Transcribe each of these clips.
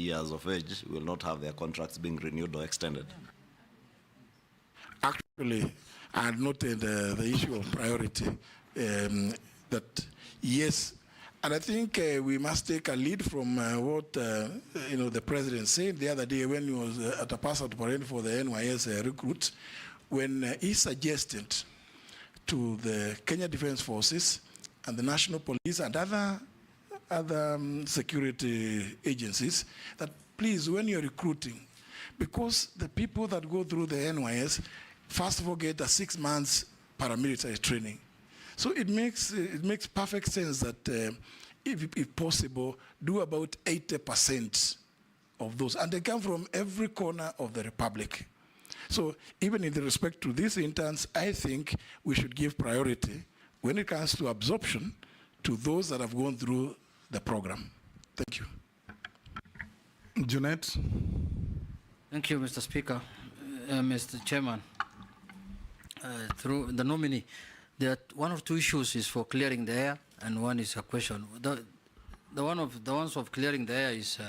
years of age will not have their contracts being renewed or extended? Actually, I had noted the issue of priority, that yes, and I think we must take a lead from what the president said the other day when he was at a passport parade for the NYS recruits, when he suggested to the Kenya Defense Forces and the National Police and other security agencies that please, when you're recruiting, because the people that go through the NYS first of all get a 6 months paramilitary training. So it makes perfect sense that if possible, do about 80% of those. And they come from every corner of the Republic. So even in respect to these interns, I think we should give priority when it comes to absorption to those that have gone through the program. Thank you. Junet. Thank you, Mr. Speaker. Mr. Chairman, through the nominee, there are one or two issues is for clearing the air, and one is a question. The ones of clearing the air is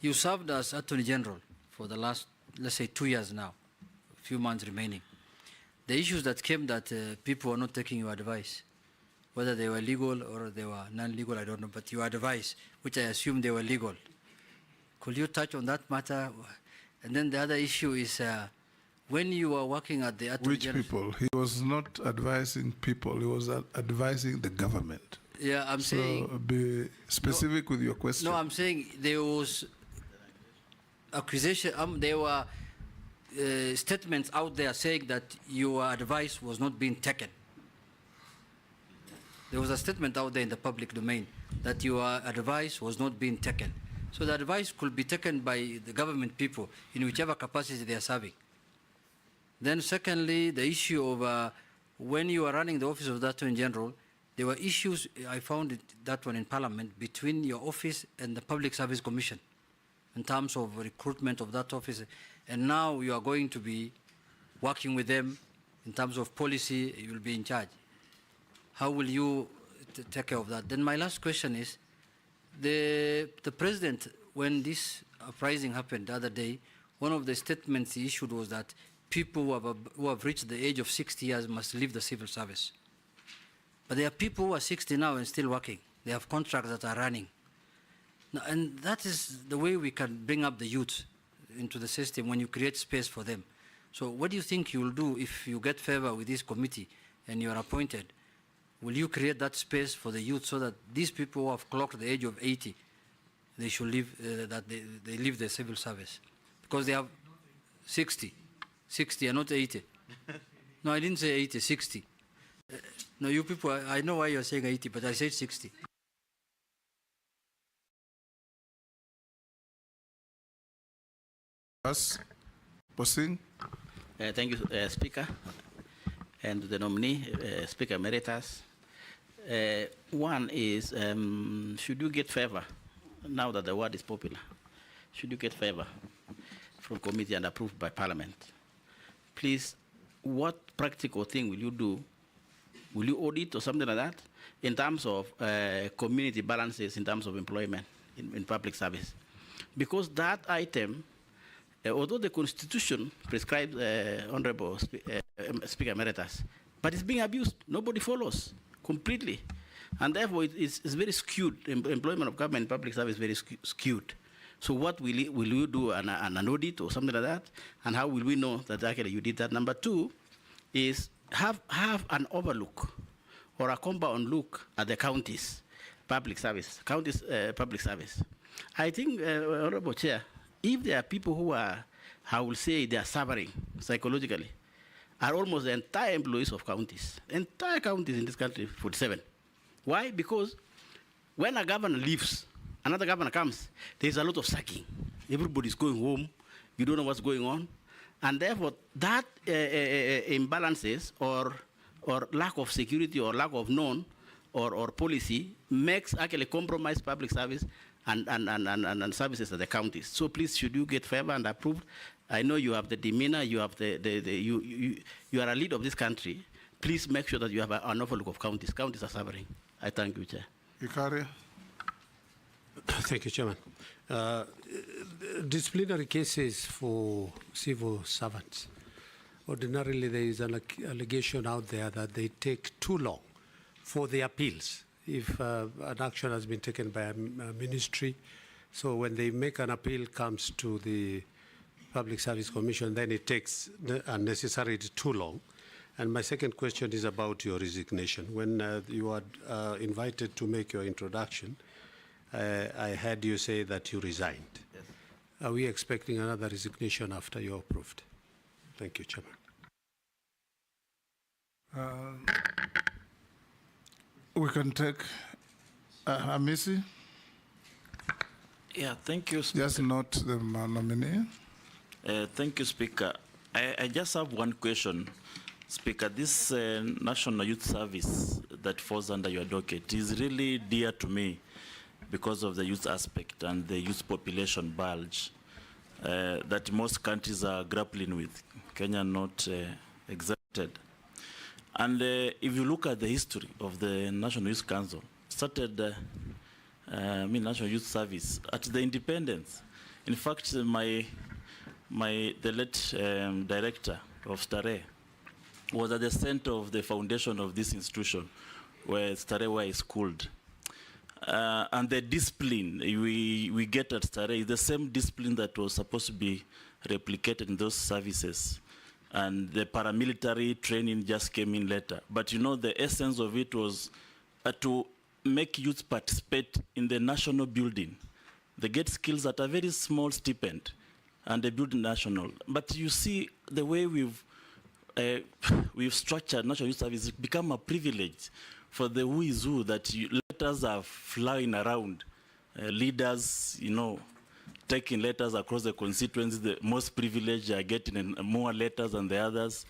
you served as Attorney General for the last, let's say, 2 years now, a few months remaining. The issues that came that people were not taking your advice, whether they were legal or they were non-legal, I don't know, but your advice, which I assume they were legal. Could you touch on that matter? And then the other issue is when you were working at the Attorney General. Which people? He was not advising people, he was advising the government. Yeah, I'm saying. So be specific with your question. No, I'm saying there was accusation, there were statements out there saying that your advice was not being taken. There was a statement out there in the public domain that your advice was not being taken. So the advice could be taken by the government people in whichever capacity they are serving. Then secondly, the issue of when you are running the office of the Attorney General, there were issues, I found that one in Parliament, between your office and the Public Service Commission in terms of recruitment of that office. And now you are going to be working with them in terms of policy, you will be in charge. How will you take care of that? Then my last question is, the president, when this uprising happened the other day, one of the statements he issued was that people who have reached the age of 60 years must leave the civil service. But there are people who are 60 now and still working. They have contracts that are running. Now, and that is the way we can bring up the youth into the system when you create space for them. So what do you think you will do if you get favor with this committee and you are appointed? Will you create that space for the youth so that these people who have clocked the age of 80, they should leave, that they leave the civil service? Because they have 60 and not 80. No, I didn't say 80, 60. No, you people, I know why you're saying 80, but I said 60. Yes, Posing. Thank you, Speaker, and the nominee, Speaker Emeritus. One is, should you get favor, now that the word is popular, should you get favor from committee and approved by Parliament? Please, what practical thing will you do? Will you audit or something like that in terms of community balances, in terms of employment in public service? Because that item, although the Constitution prescribes Honorable Speaker Emeritus, but it's being abused. Nobody follows completely. And therefore, it's very skewed. Employment of government in public service is very skewed. So what will you do, an audit or something like that? And how will we know that actually you did that? Number two is have an overlook or a compound look at the counties' public service, public service. I think, Honorable Chair, if there are people who are, I will say, they are suffering psychologically, are almost the entire employees of counties. Entire counties in this country, 47. Why? Because when a governor leaves, another governor comes, there's a lot of sacking. Everybody's going home. You don't know what's going on. And therefore, that imbalances or lack of security or lack of known or policy makes actually compromise public service and services at the counties. So please, should you get favor and approved? I know you have the demeanor, you have you are a leader of this country. Please make sure that you have an overlook of counties. Counties are suffering. I thank you, Chair. Ikaria. Thank you, Chairman. disciplinary cases for civil servants, ordinarily there is an allegation out there that they take too long for the appeals. If an action has been taken by a ministry, so when they make an appeal comes to the Public Service Commission, then it takes unnecessarily too long. And my second question is about your resignation. When you are invited to make your introduction, I heard you say that you resigned. Yes. Are we expecting another resignation after you're approved? Thank you, Chairman. We can take Hamisi. Yeah, thank you, Speaker. Just not the nominee. Thank you, Speaker. I just have one question, Speaker. This National Youth Service that falls under your docket is really dear to me because of the youth aspect and the youth population bulge that most countries are grappling with, Kenya not exempted. And if you look at the history of the National Youth Council, started National Youth Service at the independence. In fact, the late director of Stare was at the center of the foundation of this institution, where Stare was schooled. And the discipline we get at Stare is the same discipline that was supposed to be replicated in those services. And the paramilitary training just came in later. But you know, the essence of it was to make youth participate in the national building. They get skills at a very small stipend, and they build national. But you see, the way we've structured National Youth Service, it's become a privilege for the who is who, that letters are flying around. Leaders, you know, taking letters across the constituency, the most privileged are getting more letters than the others.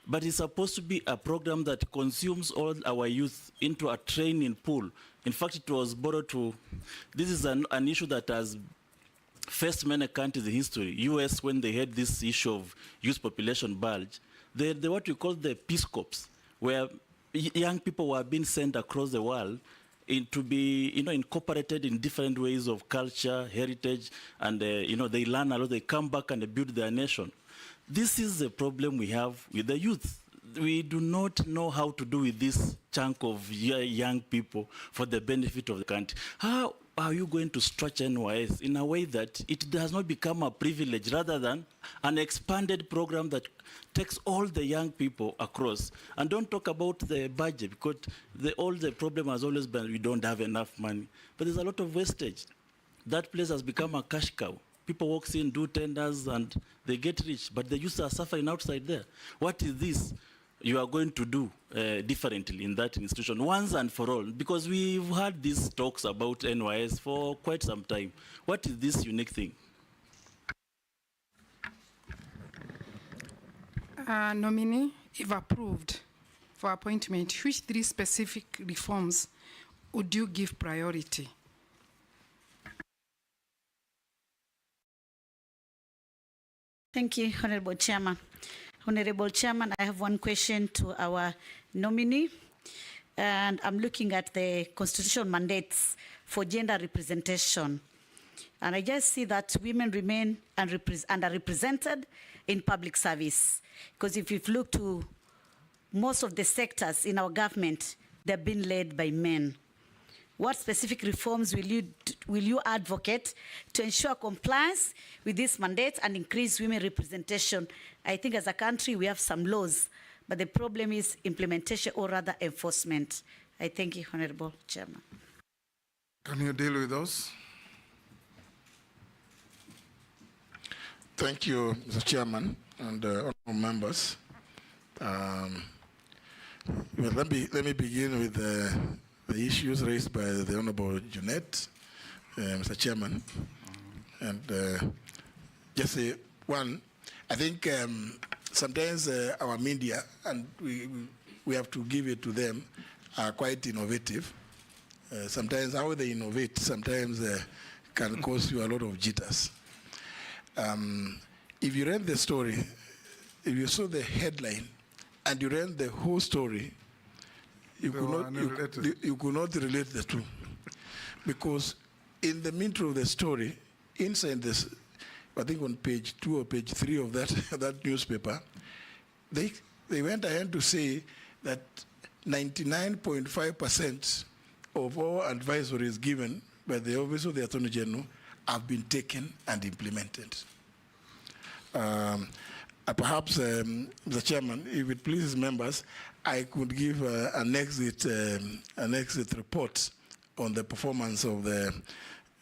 But it's supposed to be a program that consumes all our youth into a training pool. In fact, it was borrowed to, this is an issue that has faced many countries in history. US, when they had this issue of youth population bulge, they what we call the Peace Corps, where young people were being sent across the world to be, you know, incorporated in different ways of culture, heritage, and you know, they learn a lot. They come back and they build their nation. This is the problem we have with the youth. We do not know how to do with this chunk of young people for the benefit of the country. How are you going to structure NYS in a way that it does not become a privilege rather than an expanded program that takes all the young people across? And don't talk about the budget, because all the problem has always been we don't have enough money. But there's a lot of wastage. That place has become a cash cow. People walk in, do tenders, and they get rich, but the youth are suffering outside there. What is this you are going to do differently in that institution, once and for all? Because we've had these talks about NYS for quite some time. What is this unique thing? Nominee, if approved for appointment, which 3 specific reforms would you give priority? Thank you, Honorable Chairman. Honorable Chairman, I have one question to our nominee, and I'm looking at the constitutional mandates for gender representation. And I just see that women remain underrepresented in public service. Because if you look to most of the sectors in our government, they've been led by men. What specific reforms will you advocate to ensure compliance with this mandate and increase women representation? I think as a country we have some laws, but the problem is implementation, or rather enforcement. I thank you, Honorable Chairman. Can you deal with those? Thank you, Mr. Chairman and honorable members. Well, let me begin with the issues raised by the Honorable Junet, Mr. Chairman. And just say one, I think sometimes our media, and we have to give it to them, are quite innovative. Sometimes how they innovate sometimes can cause you a lot of jitters. If you read the story, if you saw the headline and you read the whole story, you could not relate the two. Because in the middle of the story, inside this, I think on page 2 or page 3 of that, that newspaper, they went ahead to say that 99.5% of all advisories given by the Office of the Attorney General have been taken and implemented. Perhaps, Mr. Chairman, if it pleases members, I could give an exit report on the performance of the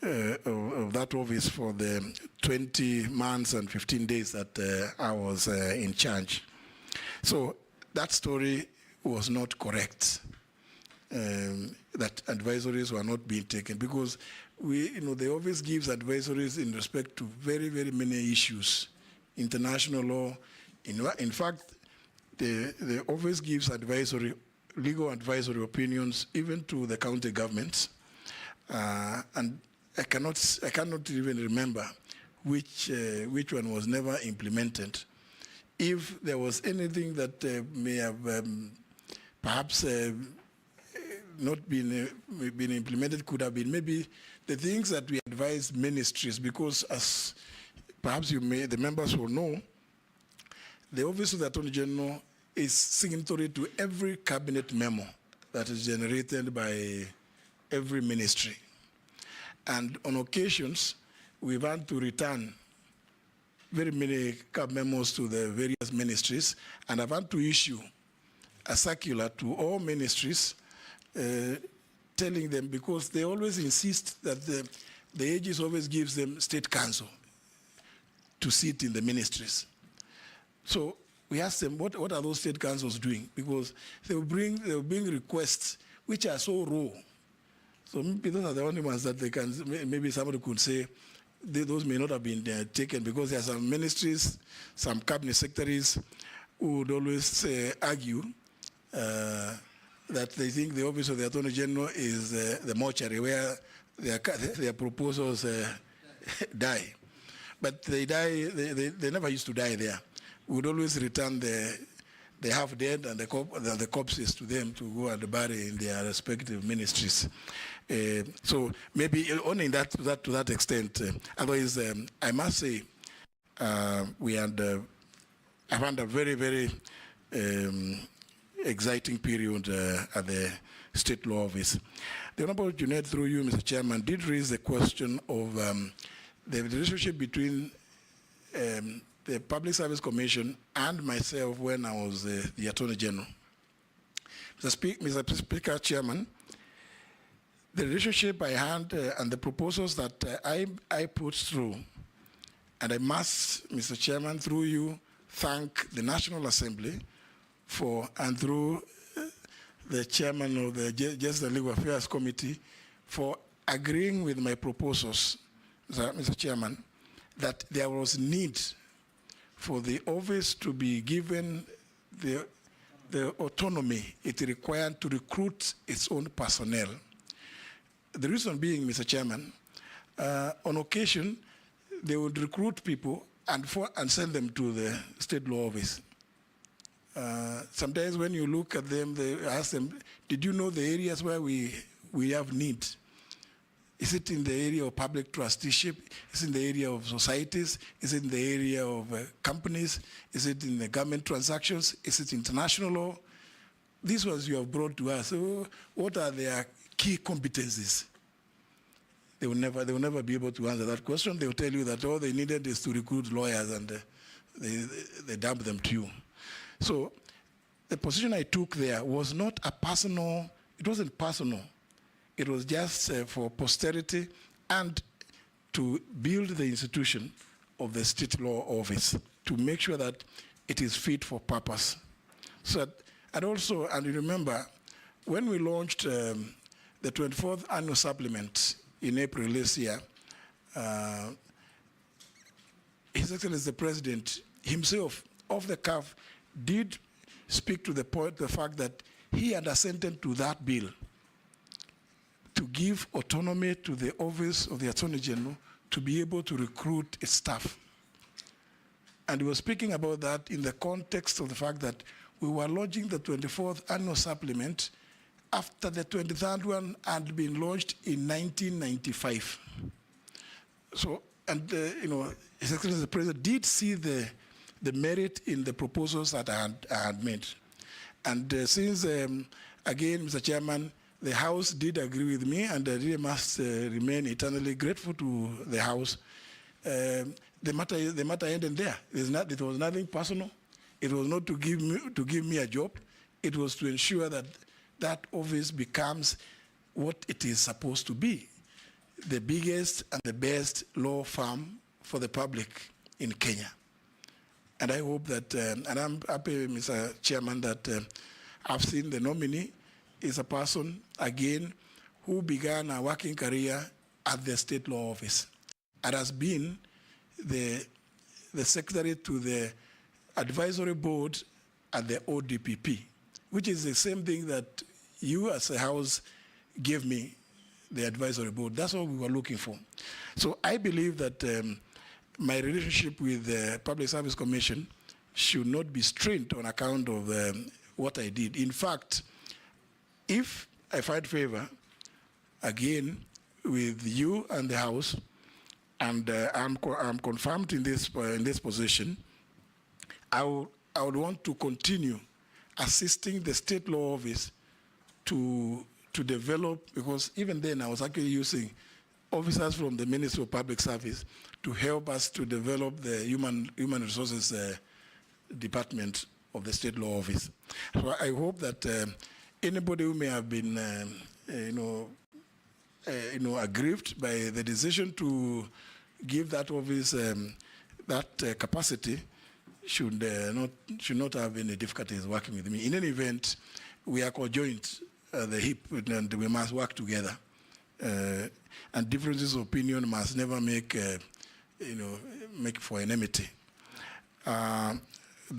of that office for the 20 months and 15 days that I was in charge. So that story was not correct. That advisories were not being taken, because the office gives advisories in respect to very, very many issues, international law. In fact, the office gives legal advisory opinions even to the county governments, and I cannot even remember which one was never implemented. If there was anything that may have perhaps not been implemented, could have been maybe the things that we advise ministries, because as perhaps the members will know, the Office of the Attorney General is signatory to every cabinet memo that is generated by every ministry. And on occasions, we've had to return very many memos to the various ministries, and I've had to issue a circular to all ministries telling them, because they always insist that the AGs always gives them state council to sit in the ministries. So we asked them, what are those state councils doing? Because they will bring requests which are so raw. So maybe those are the only ones that they can, maybe somebody could say, those may not have been taken, because there are some ministries, some cabinet secretaries who would always argue that they think the Office of the Attorney General is the mortuary where their proposals die. But they die, they never used to die there. We would always return the half dead and the corpses to them to go and bury in their respective ministries. So maybe only to that extent. Otherwise, I must say, I've had a very, very exciting period at the State Law Office. The Honorable Junet, through you, Mr. Chairman, did raise the question of the relationship between the Public Service Commission and myself when I was the Attorney General. Mr. Speaker, Chairman, the relationship I had and the proposals that I put through, and I must, Mr. Chairman, through you, thank the National Assembly for, and through the chairman of the Justice and Legal Affairs Committee for agreeing with my proposals, Mr. Chairman, that there was need for the office to be given the autonomy it required to recruit its own personnel. The reason being, Mr. Chairman, on occasion, they would recruit people and send them to the State Law Office. Sometimes when you look at them, they ask them, did you know the areas where we have need? Is it in the area of public trusteeship? Is it in the area of societies? Is it in the area of companies? Is it in the government transactions? Is it international law? These ones you have brought to us. So what are their key competencies? They will never be able to answer that question. They will tell you that all they needed is to recruit lawyers, and they dump them to you. So the position I took there was not a personal, it wasn't personal. It was just for posterity and to build the institution of the State Law Office, to make sure that it is fit for purpose. So, and also, and you remember, when we launched the 24th annual supplement in April this year, His Excellency the President himself, off the cuff, did speak to the fact that he had assented to that bill to give autonomy to the Office of the Attorney General to be able to recruit its staff. And he was speaking about that in the context of the fact that we were launching the 24th annual supplement after the 23rd one had been launched in 1995. So you know, His Excellency the President did see the merit in the proposals that I had made. And since, again, Mr. Chairman, the House did agree with me, and I really must remain eternally grateful to the House. The matter ended there. It was nothing personal. It was not to give me a job. It was to ensure that that office becomes what it is supposed to be, the biggest and the best law firm for the public in Kenya. And I hope that, and I'm happy, Mr. Chairman, that I've seen the nominee is a person, again, who began a working career at the state law office and has been the secretary to the advisory board at the ODPP, which is the same thing that you as a House gave me, the advisory board. That's what we were looking for. So I believe that my relationship with the Public Service Commission should not be strained on account of what I did. In fact, if I find favor, again, with you and the House, and I'm confirmed in this position, I would want to continue assisting the state law office to develop, because even then I was actually using officers from the Ministry of Public Service to help us to develop the human resources department of the state law office. So I hope that anybody who may have been, aggrieved by the decision to give that office that capacity should not have any difficulties working with me. In any event, we are conjoined at the hip, and we must work together. And differences of opinion must never make for enmity. The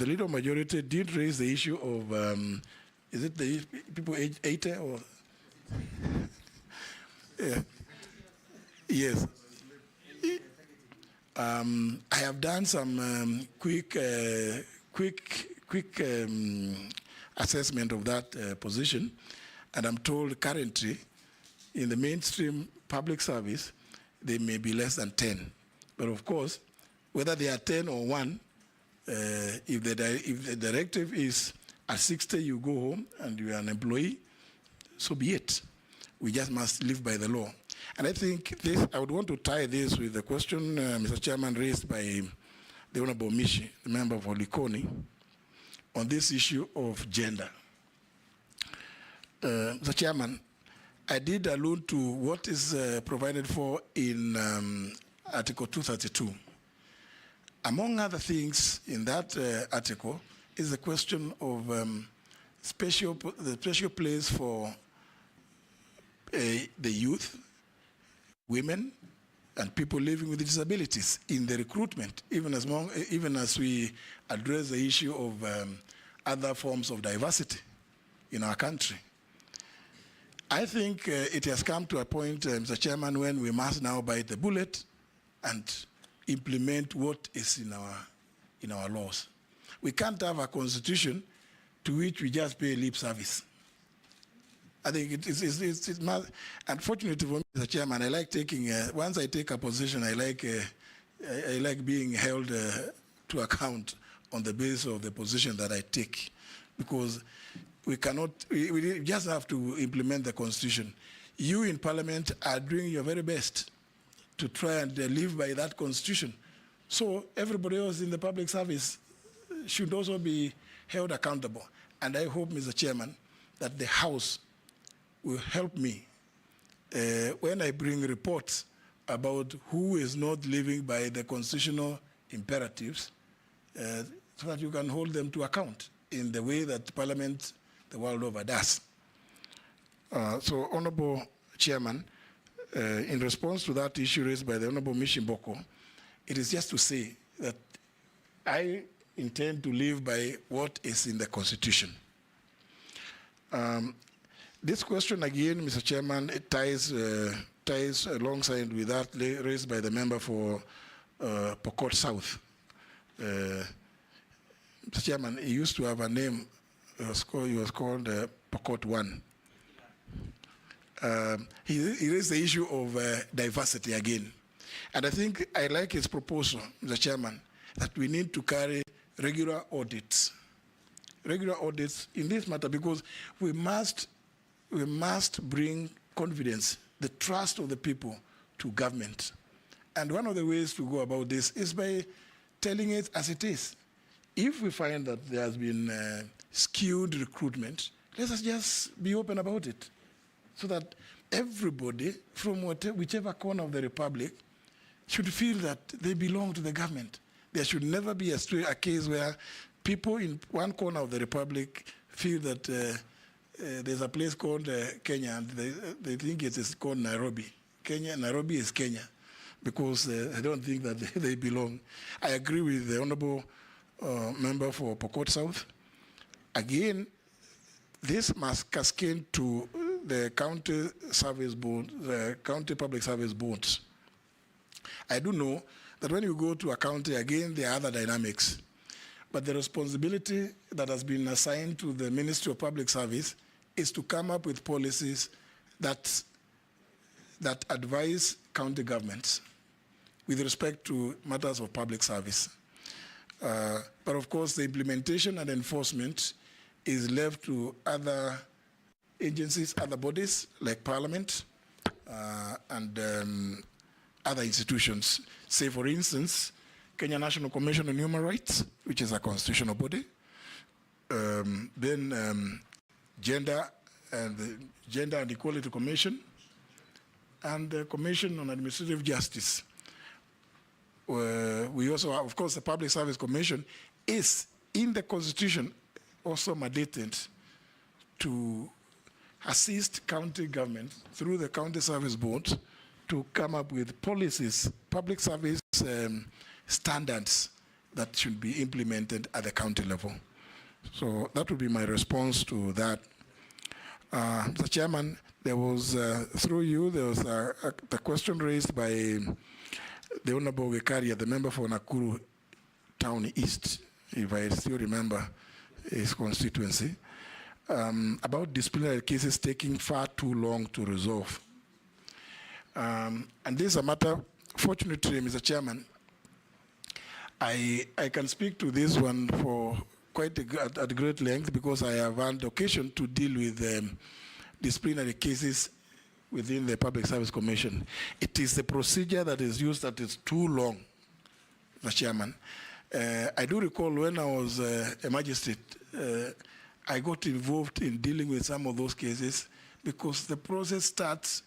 leader majority did raise the issue of, is it the people age 80 or? Yeah. Yes. I have done some quick assessment of that position, and I'm told currently in the mainstream public service, they may be less than 10. But of course, whether they are 10 or 1, if the directive is at 60, you go home and you are an employee, so be it. We just must live by the law. And I think this, I would want to tie this with the question, Mr. Chairman, raised by the Honorable Mishi, the member for Likoni, on this issue of gender. Mr. Chairman, I did allude to what is provided for in Article 232. Among other things in that article is the question of the special place for the youth, women, and people living with disabilities in the recruitment, even as we address the issue of other forms of diversity in our country. I think it has come to a point, Mr. Chairman, when we must now bite the bullet and implement what is in our laws. We can't have a constitution to which we just pay lip service. I think it's unfortunately for me, Mr. Chairman, I like taking, once I take a position, I like being held to account on the basis of the position that I take, because we just have to implement the Constitution. You in Parliament are doing your very best to try and live by that Constitution. So everybody else in the public service should also be held accountable. And I hope, Mr. Chairman, that the House will help me when I bring reports about who is not living by the constitutional imperatives, so that you can hold them to account in the way that Parliament the world over does. So, Honorable Chairman, in response to that issue raised by the Honorable Mishimboko, it is just to say that I intend to live by what is in the Constitution. This question again, Mr. Chairman, it ties alongside with that raised by the member for Pokot South. Mr. Chairman, he used to have a name. He was called Pokot 1. He raised the issue of diversity again. And I think I like his proposal, Mr. Chairman, that we need to carry regular audits in this matter, because we must bring confidence, the trust of the people to government. And one of the ways to go about this is by telling it as it is. If we find that there has been skewed recruitment, let us just be open about it, so that everybody from whichever corner of the Republic should feel that they belong to the government. There should never be a case where people in one corner of the Republic feel that there's a place called Kenya, and they think it is called Nairobi. Nairobi is Kenya, because I don't think that they belong. I agree with the Honorable Member for Pokot South. Again, this must cascade to the county service board, the county public service boards. I do know that when you go to a county, again, there are other dynamics. But the responsibility that has been assigned to the Ministry of Public Service is to come up with policies that advise county governments with respect to matters of public service. But of course, the implementation and enforcement is left to other agencies, other bodies like Parliament and other institutions. Say, for instance, Kenya National Commission on Human Rights, which is a constitutional body. Then Gender and Equality Commission, and the Commission on Administrative Justice. We also have, of course, the Public Service Commission is in the Constitution also mandated to assist county government through the County Service Board to come up with policies, public service standards that should be implemented at the county level. So that would be my response to that. Mr. Chairman, there was, through you, there was the question raised by the Honorable Wekaria, the member for Nakuru Town East, if I still remember his constituency, about disciplinary cases taking far too long to resolve. And this is a matter, fortunately, Mr. Chairman, I can speak to this one for quite at great length, because I have had occasion to deal with disciplinary cases within the Public Service Commission. It is the procedure that is used that is too long, Mr. Chairman. I do recall when I was a magistrate, I got involved in dealing with some of those cases, because the process starts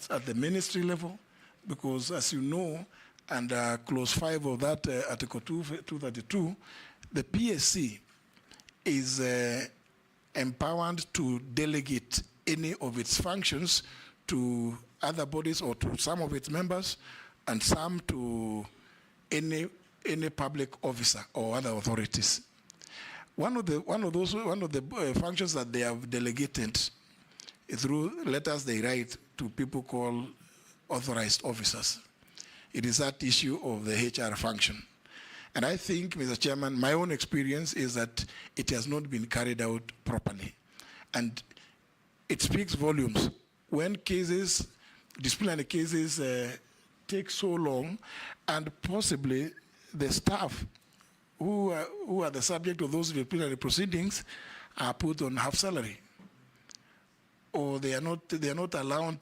at the ministry level, because as you know, under clause 5 of that Article 232, the PSC is empowered to delegate any of its functions to other bodies or to some of its members, and some to any public officer or other authorities. One of the functions that they have delegated is through letters they write to people called authorized officers. It is that issue of the HR function. And I think, Mr. Chairman, my own experience is that it has not been carried out properly. And it speaks volumes when cases, disciplinary cases, take so long, and possibly the staff who are the subject of those disciplinary proceedings are put on half salary, or they are not allowed